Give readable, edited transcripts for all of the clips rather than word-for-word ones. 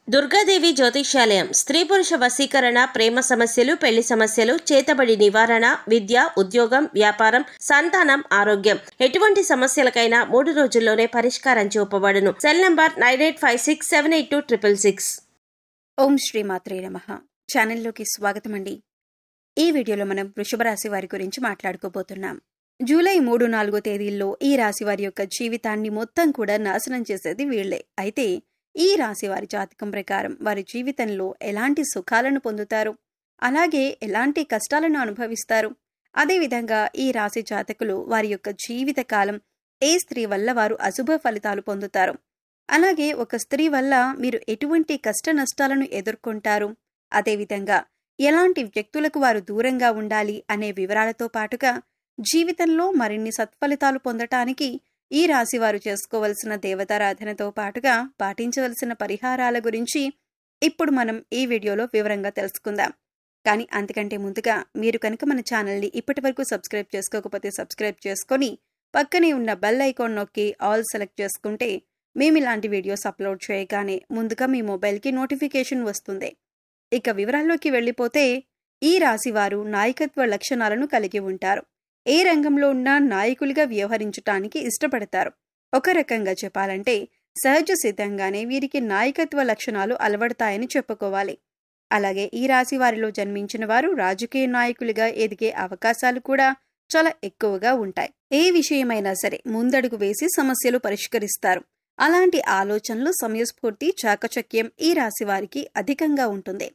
దుర్గాదేవి జ్యోతిష్యాలయం స్త్రీ పురుష వశీకరణ, ప్రేమ సమస్యలు, పెళ్లి సమస్యలు, చేతబడి నివారణ, విద్య, ఉద్యోగం, వ్యాపారం, సంతానం, ఆరోగ్యం, ఎటువంటి సమస్యలకైనా 3 రోజుల్లోనే పరిష్కారం చూపబడును. Cell number 9856782666. ఓం శ్రీ మాత్రే నమః. ఛానల్లోకి స్వాగతం అండి. ఈ వీడియోలో మనం వృషభ రాశి వారి గురించి మాట్లాడుకోబోతున్నాం. జూలై 3-4 తేదీల్లో ఈ రాశి వారి యొక్క జీవితాన్ని మొత్తం కూడా నాశనం చేసేది వీళ్లే. అయితే ఈ రాశి వారి జాతకం ప్రకారం వారి జీవితంలో ఎలాంటి సుఖాలను పొందుతారు, అలాగే ఎలాంటి కష్టాలను అనుభవిస్తారు, అదేవిధంగా ఈ రాశి జాతకులు వారి యొక్క జీవిత కాలం ఏ స్త్రీ వల్ల వారు అశుభ ఫలితాలు పొందుతారు, అలాగే ఒక స్త్రీ వల్ల మీరు ఎటువంటి కష్ట నష్టాలను ఎదుర్కొంటారు, అదేవిధంగా ఎలాంటి వ్యక్తులకు వారు దూరంగా ఉండాలి అనే వివరాలతో పాటుగా జీవితంలో మరిన్ని సత్ఫలితాలు పొందటానికి ఈ రాశి వారు చేసుకోవలసిన దేవతారాధనతో పాటుగా పాటించవలసిన పరిహారాల గురించి ఇప్పుడు మనం ఈ వీడియోలో వివరంగా తెలుసుకుందాం. కానీ అంతకంటే ముందుగా మీరు కనుక మన ఛానల్ని ఇప్పటివరకు సబ్స్క్రైబ్ చేసుకోకపోతే సబ్స్క్రైబ్ చేసుకొని పక్కనే ఉన్న బెల్ ఐకాన్ నొక్కి ఆల్ సెలెక్ట్ చేసుకుంటే మేము ఇలాంటి వీడియోస్ అప్లోడ్ చేయగానే ముందుగా మీ మొబైల్కి నోటిఫికేషన్ వస్తుంది. ఇక వివరాల్లోకి వెళ్ళిపోతే ఈ రాశి వారు నాయకత్వ లక్షణాలను కలిగి ఉంటారు. ఏ రంగంలో ఉన్నా నాయకులుగా వ్యవహరించటానికి ఇష్టపడతారు. ఒక రకంగా చెప్పాలంటే సహజ సిద్ధంగానే వీరికి నాయకత్వ లక్షణాలు అలవడతాయని చెప్పుకోవాలి. అలాగే ఈ రాశి వారిలో జన్మించిన వారు రాజకీయ నాయకులుగా ఎదిగే అవకాశాలు కూడా చాలా ఎక్కువగా ఉంటాయి. ఏ విషయమైనా సరే ముందడుగు వేసి సమస్యలు పరిష్కరిస్తారు. అలాంటి ఆలోచనలు, సమయస్ఫూర్తి, చాకచక్యం ఈ రాశి వారికి అధికంగా ఉంటుంది.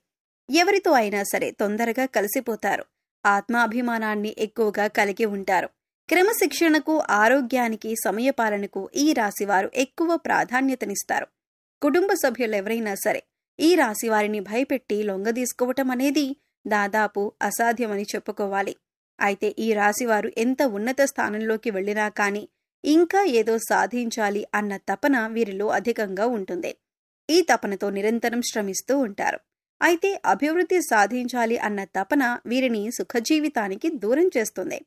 ఎవరితో అయినా సరే తొందరగా కలిసిపోతారు. ఆత్మాభిమానాన్ని ఎక్కువగా కలిగి ఉంటారు. క్రమశిక్షణకు, ఆరోగ్యానికి, సమయపాలనకు ఈ రాశివారు ఎక్కువ ప్రాధాన్యతనిస్తారు. కుటుంబ సభ్యులెవరైనా సరే ఈ రాశివారిని భయపెట్టి లొంగదీసుకోవటం అనేది దాదాపు అసాధ్యమని చెప్పుకోవాలి. అయితే ఈ రాశివారు ఎంత ఉన్నత స్థానంలోకి వెళ్ళినా కానీ ఇంకా ఏదో సాధించాలి అన్న తపన వీరిలో అధికంగా ఉంటుంది. ఈ తపనతో నిరంతరం శ్రమిస్తూ ఉంటారు. అయితే అభివృద్ధి సాధించాలి అన్న తపన వీరిని సుఖజీవితానికి దూరం చేస్తుంది.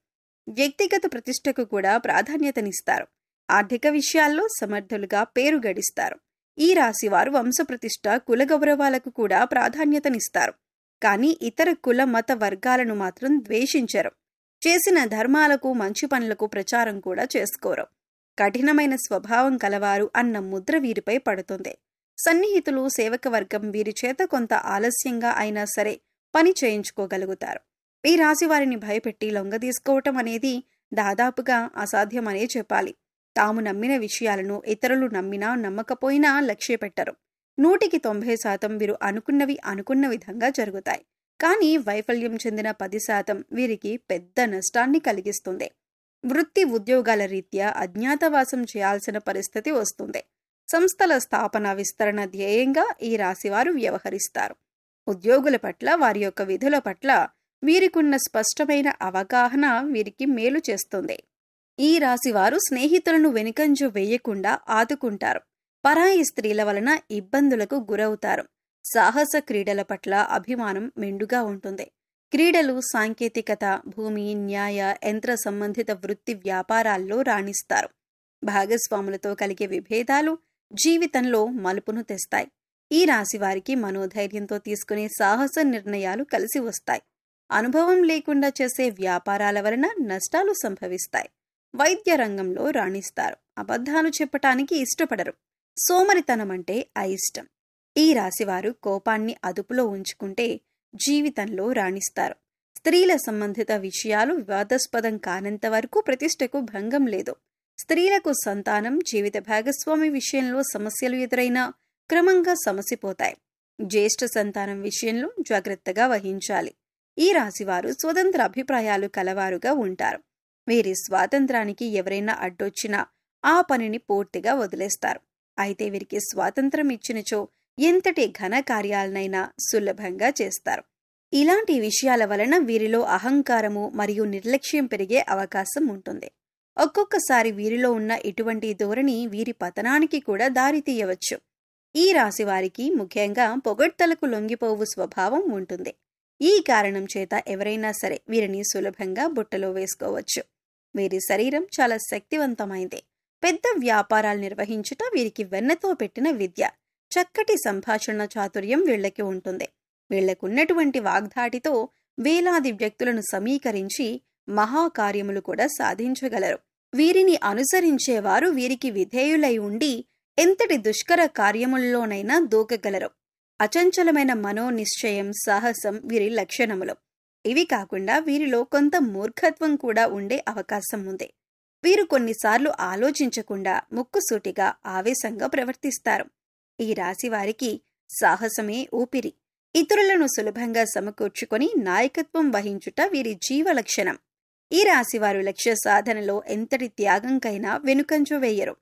వ్యక్తిగత ప్రతిష్టకు కూడా ప్రాధాన్యతనిస్తారు. ఆర్థిక విషయాల్లో సమర్థులుగా పేరు గడిస్తారు. ఈ రాశివారు వంశప్రతిష్ఠ, కుల గౌరవాలకు కూడా ప్రాధాన్యతనిస్తారు. కానీ ఇతర కుల మత వర్గాలను మాత్రం ద్వేషించరు. చేసిన ధర్మాలకు, మంచి పనులకు ప్రచారం కూడా చేసుకోరు. కఠినమైన స్వభావం కలవారు అన్న ముద్ర వీరిపై పడుతుంది. సన్నిహితులు, సేవక వర్గం వీరి చేత కొంత ఆలస్యంగా అయినా సరే పని చేయించుకోగలుగుతారు. ఈ రాశి వారిని భయపెట్టి లొంగదీసుకోవటం అనేది దాదాపుగా అసాధ్యమనే చెప్పాలి. తాము నమ్మిన విషయాలను ఇతరులు నమ్మినా నమ్మకపోయినా లక్ష్య పెట్టరు. 100% వీరు అనుకున్నవి అనుకున్న విధంగా జరుగుతాయి. కానీ వైఫల్యం చెందిన 10% వీరికి పెద్ద నష్టాన్ని కలిగిస్తుంది. వృత్తి, ఉద్యోగాల రీత్యా అజ్ఞాతవాసం చేయాల్సిన పరిస్థితి వస్తుంది. సంస్థల స్థాపన, విస్తరణ ధ్యేయంగా ఈ రాశివారు వ్యవహరిస్తారు. ఉద్యోగుల పట్ల, వారి యొక్క విధుల పట్ల వీరికున్న స్పష్టమైన అవగాహన వీరికి మేలు చేస్తుంది. ఈ రాశివారు స్నేహితులను వెనుకంజ వేయకుండా ఆదుకుంటారు. పరాయి స్త్రీల వలన ఇబ్బందులకు గురవుతారు. సాహస క్రీడల పట్ల అభిమానం మెండుగా ఉంటుంది. క్రీడలు, సాంకేతికత, భూమి, న్యాయ, యంత్ర సంబంధిత వృత్తి వ్యాపారాల్లో రాణిస్తారు. భాగస్వాములతో కలిగే విభేదాలు జీవితంలో మలుపును తెస్తాయి. ఈ రాశివారికి మనోధైర్యంతో తీసుకునే సాహస నిర్ణయాలు కలిసి వస్తాయి. అనుభవం లేకుండా చేసే వ్యాపారాల వలన నష్టాలు సంభవిస్తాయి. వైద్య రంగంలో రాణిస్తారు. అబద్ధాలు చెప్పటానికి ఇష్టపడరు. సోమరితనం అంటే అయిష్టం. ఈ రాశివారు కోపాన్ని అదుపులో ఉంచుకుంటే జీవితంలో రాణిస్తారు. స్త్రీల సంబంధిత విషయాలు వివాదాస్పదం కానంత వరకు ప్రతిష్టకు భంగం లేదు. స్త్రీలకు సంతానం, జీవిత భాగస్వామి విషయంలో సమస్యలు ఎదురైనా క్రమంగా సమసిపోతాయి. జ్యేష్ఠ సంతానం విషయంలో జాగ్రత్తగా వహించాలి. ఈ రాశివారు స్వతంత్ర అభిప్రాయాలు కలవారుగా ఉంటారు. వీరి స్వాతంత్రానికి ఎవరైనా అడ్డొచ్చినా ఆ పనిని పూర్తిగా వదిలేస్తారు. అయితే వీరికి స్వాతంత్రం ఇచ్చినచో ఎంతటి ఘన కార్యాలనైనా సులభంగా చేస్తారు. ఇలాంటి విషయాల వలన వీరిలో అహంకారము మరియు నిర్లక్ష్యం పెరిగే అవకాశం ఉంటుంది. ఒక్కొక్కసారి వీరిలో ఉన్న ఇటువంటి ధోరణి వీరి పతనానికి కూడా దారితీయవచ్చు. ఈ రాశి వారికి ముఖ్యంగా పొగడ్తలకు లొంగిపోవు స్వభావం ఉంటుంది. ఈ కారణం చేత ఎవరైనా సరే వీరిని సులభంగా బుట్టలో వేసుకోవచ్చు. వీరి శరీరం చాలా శక్తివంతమైంది. పెద్ద వ్యాపారాలు నిర్వహించుట వీరికి వెన్నతో పెట్టిన విద్య. చక్కటి సంభాషణ చాతుర్యం వీళ్ళకి ఉంటుంది. వీళ్లకున్నటువంటి వాగ్ధాటితో వేలాది వ్యక్తులను సమీకరించి మహాకార్యములు కూడా సాధించగలరు. వీరిని అనుసరించేవారు వీరికి విధేయులై ఉండి ఎంతటి దుష్కర కార్యముల్లోనైనా దూకగలరు. అచంచలమైన మనోనిశ్చయం, సాహసం వీరి లక్షణములు. ఇవి కాకుండా వీరిలో కొంత మూర్ఖత్వం కూడా ఉండే అవకాశం ఉంది. వీరు కొన్నిసార్లు ఆలోచించకుండా ముక్కుసూటిగా ఆవేశంగా ప్రవర్తిస్తారు. ఈ రాశి వారికి సాహసమే ఊపిరి. ఇతరులను సులభంగా సమకూర్చుకొని నాయకత్వం వహించుట వీరి జీవలక్షణం. ఈ రాశివారు లక్ష్య సాధనలో ఎంతటి త్యాగంకైనా వెనుకంజ వేయరు.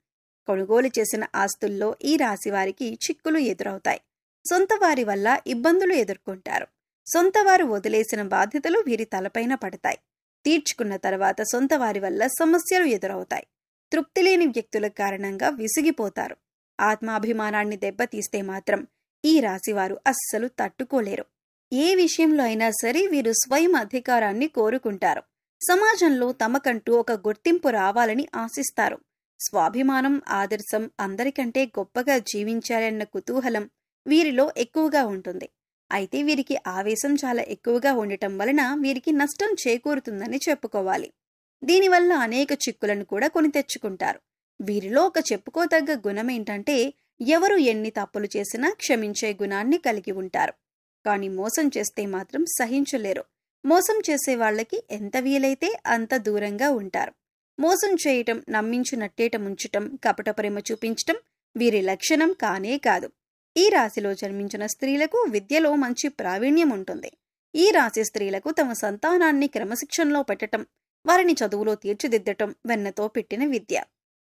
కొనుగోలు చేసిన ఆస్తుల్లో ఈ రాశివారికి చిక్కులు ఎదురవుతాయి. సొంతవారి వల్ల ఇబ్బందులు ఎదుర్కొంటారు. సొంతవారు వదిలేసిన బాధ్యతలు వీరి తలపైన పడతాయి. తీర్చుకున్న తర్వాత సొంతవారి వల్ల సమస్యలు ఎదురవుతాయి. తృప్తిలేని వ్యక్తుల కారణంగా విసిగిపోతారు. ఆత్మాభిమానాన్ని దెబ్బతీస్తే మాత్రం ఈ రాశివారు అస్సలు తట్టుకోలేరు. ఏ విషయంలో అయినా సరే వీరు స్వయం అధికారాన్ని కోరుకుంటారు. సమాజంలో తమకంటూ ఒక గుర్తింపు రావాలని ఆశిస్తారు. స్వాభిమానం, ఆదర్శం, అందరికంటే గొప్పగా జీవించాలన్న కుతూహలం వీరిలో ఎక్కువగా ఉంటుంది. అయితే వీరికి ఆవేశం చాలా ఎక్కువగా ఉండటం వలన వీరికి నష్టం చేకూరుతుందని చెప్పుకోవాలి. దీనివల్ల అనేక చిక్కులను కూడా కొని తెచ్చుకుంటారు. వీరిలో ఒక చెప్పుకోదగ్గ గుణమేంటంటే ఎవరు ఎన్ని తప్పులు చేసినా క్షమించే గుణాన్ని కలిగి ఉంటారు. కానీ మోసం చేస్తే మాత్రం సహించలేరు. మోసం చేసే వాళ్లకి ఎంత వీలైతే అంత దూరంగా ఉంటారు. మోసం చేయటం, నమ్మించి నట్టేట ముంచటం, కపట ప్రేమ చూపించటం వీరి లక్షణం కానే కాదు. ఈ రాశిలో జన్మించిన స్త్రీలకు విద్యలో మంచి ప్రావీణ్యం ఉంటుంది. ఈ రాశి స్త్రీలకు తమ సంతానాన్ని క్రమశిక్షణలో పెట్టటం, వారిని చదువులో తీర్చిదిద్దటం వెన్నతో పెట్టిన విద్య.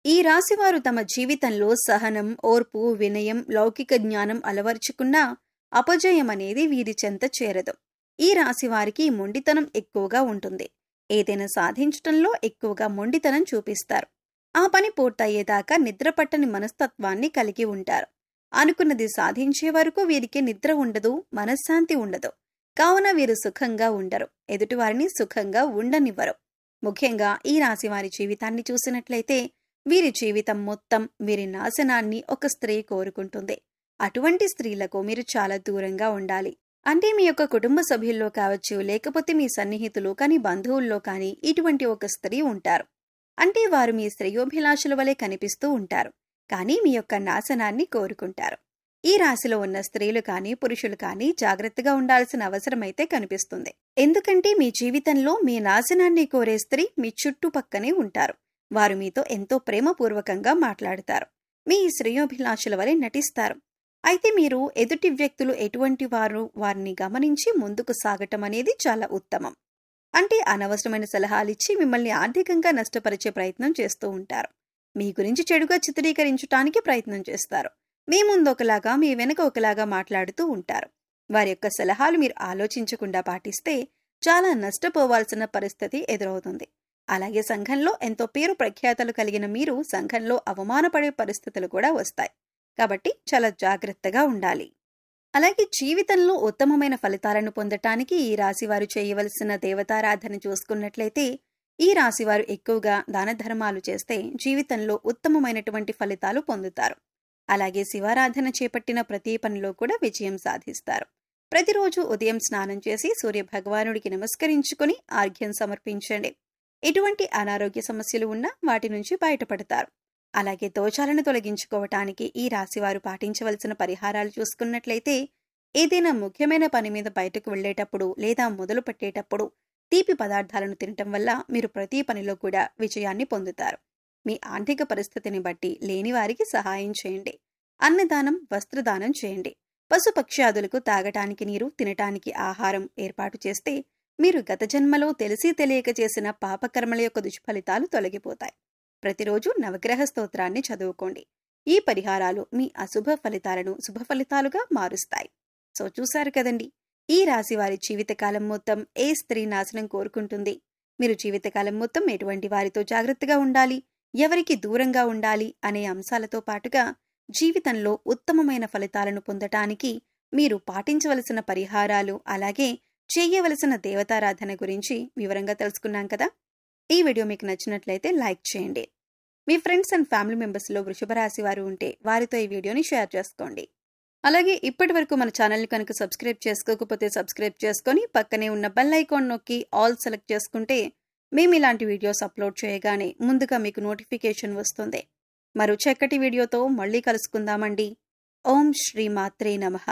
ఈ రాశివారు తమ జీవితంలో సహనం, ఓర్పు, వినయం, లౌకిక జ్ఞానం అలవర్చుకున్నా అపజయం అనేది వీరి చెంత చేరదు. ఈ రాశివారికి మొండితనం ఎక్కువగా ఉంటుంది. ఏదైనా సాధించటంలో ఎక్కువగా మొండితనం చూపిస్తారు. ఆ పని పూర్తయ్యేదాకా నిద్రపట్టని మనస్తత్వాన్ని కలిగి ఉంటారు. అనుకున్నది సాధించే వరకు వీరికి నిద్ర ఉండదు, మనశ్శాంతి ఉండదు. కావున వీరు సుఖంగా ఉండరు, ఎదుటివారిని సుఖంగా ఉండనివ్వరు. ముఖ్యంగా ఈ రాశివారి జీవితాన్ని చూసినట్లయితే వీరి జీవితం మొత్తం వీరి నాశనాన్ని ఒక స్త్రీ కోరుకుంటుంది. అటువంటి స్త్రీలకు మీరు చాలా దూరంగా ఉండాలి. అంటే మీ యొక్క కుటుంబ సభ్యుల్లో కావచ్చు, లేకపోతే మీ సన్నిహితులు కానీ బంధువుల్లో కానీ ఇటువంటి ఒక స్త్రీ ఉంటారు. అంటే వారు మీ శ్రేయోభిలాషుల వలె కనిపిస్తూ ఉంటారు, కానీ మీ యొక్క నాశనాన్ని కోరుకుంటారు. ఈ రాశిలో ఉన్న స్త్రీలు కానీ పురుషులు కానీ జాగ్రత్తగా ఉండాల్సిన అవసరమైతే కనిపిస్తుంది. ఎందుకంటే మీ జీవితంలో మీ నాశనాన్ని కోరే స్త్రీ మీ చుట్టుపక్కనే ఉంటారు. వారు మీతో ఎంతో ప్రేమపూర్వకంగా మాట్లాడతారు. మీ శ్రేయోభిలాషుల వలె నటిస్తారు. అయితే మీరు ఎదుటి వ్యక్తులు ఎటువంటి వారిని గమనించి ముందుకు సాగటం అనేది చాలా ఉత్తమం. అంటే అనవసరమైన సలహాలిచ్చి మిమ్మల్ని ఆర్థికంగా నష్టపరిచే ప్రయత్నం చేస్తూ ఉంటారు. మీ గురించి చెడుగా చిత్రీకరించడానికి ప్రయత్నం చేస్తారు. మీ ముందు ఒకలాగా, మీ వెనక ఒకలాగా మాట్లాడుతూ ఉంటారు. వారి యొక్క సలహాలు మీరు ఆలోచించకుండా పాటిస్తే చాలా నష్టపోవాల్సిన పరిస్థితి ఎదురవుతుంది. అలాగే సంఘంలో ఎంతో పేరు ప్రఖ్యాతలు కలిగిన మీరు సంఘంలో అవమానపడే పరిస్థితులు కూడా వస్తాయి. కాబట్టి చాలా జాగ్రత్తగా ఉండాలి. అలాగే జీవితంలో ఉత్తమమైన ఫలితాలను పొందటానికి ఈ రాశివారు చేయవలసిన దేవతారాధన చూసుకున్నట్లయితే ఈ రాశివారు ఎక్కువగా దాన ధర్మాలు చేస్తే జీవితంలో ఉత్తమమైనటువంటి ఫలితాలు పొందుతారు. అలాగే శివారాధన చేపట్టిన ప్రతి పనిలో కూడా విజయం సాధిస్తారు. ప్రతిరోజు ఉదయం స్నానం చేసి సూర్య భగవానుడికి నమస్కరించుకుని ఆర్ఘ్యం సమర్పించండి. ఎటువంటి అనారోగ్య సమస్యలు ఉన్నా వాటి నుంచి బయటపడతారు. అలాగే దోషాలను తొలగించుకోవటానికి ఈ రాశివారు పాటించవలసిన పరిహారాలు చూసుకున్నట్లయితే ఏదైనా ముఖ్యమైన పని మీద బయటకు వెళ్లేటప్పుడు లేదా మొదలు పెట్టేటప్పుడు తీపి పదార్థాలను తినటం వల్ల మీరు ప్రతి పనిలో కూడా విజయాన్ని పొందుతారు. మీ ఆర్థిక పరిస్థితిని బట్టి లేని వారికి సహాయం చేయండి. అన్నదానం, వస్త్రదానం చేయండి. పశుపక్ష్యాదులకు తాగటానికి నీరు, తినటానికి ఆహారం ఏర్పాటు చేస్తే మీరు గత జన్మలో తెలిసి తెలియక చేసిన పాపకర్మల యొక్క దుష్ఫలితాలు తొలగిపోతాయి. ప్రతిరోజు నవగ్రహ స్తోత్రాన్ని చదువుకోండి. ఈ పరిహారాలు మీ అశుభ ఫలితాలను శుభ ఫలితాలుగా మారుస్తాయి. సో చూశారు కదండి, ఈ రాశి వారి జీవితకాలం మొత్తం ఏ స్త్రీ నాశనం కోరుకుంటుంది, మీరు జీవితకాలం మొత్తం ఎటువంటి వారితో జాగ్రత్తగా ఉండాలి, ఎవరికి దూరంగా ఉండాలి అనే అంశాలతో పాటుగా జీవితంలో ఉత్తమమైన ఫలితాలను పొందటానికి మీరు పాటించవలసిన పరిహారాలు, అలాగే చేయవలసిన దేవతారాధన గురించి వివరంగా తెలుసుకున్నాం కదా. ఈ వీడియో మీకు నచ్చినట్లయితే లైక్ చేయండి. మీ ఫ్రెండ్స్ అండ్ ఫ్యామిలీ మెంబర్స్లో వృషభ రాశి వారు ఉంటే వారితో ఈ వీడియోని షేర్ చేసుకోండి. అలాగే ఇప్పటి వరకు మన ఛానల్ని కనుక సబ్స్క్రైబ్ చేసుకోకపోతే సబ్స్క్రైబ్ చేసుకొని పక్కనే ఉన్న బెల్ ఐకాన్ నొక్కి ఆల్ సెలెక్ట్ చేసుకుంటే మేము ఇలాంటి వీడియోస్ అప్లోడ్ చేయగానే ముందుగా మీకు నోటిఫికేషన్ వస్తుంది. మరో చక్కటి వీడియోతో మళ్ళీ కలుసుకుందామండి. ఓం శ్రీ మాత్రే నమః.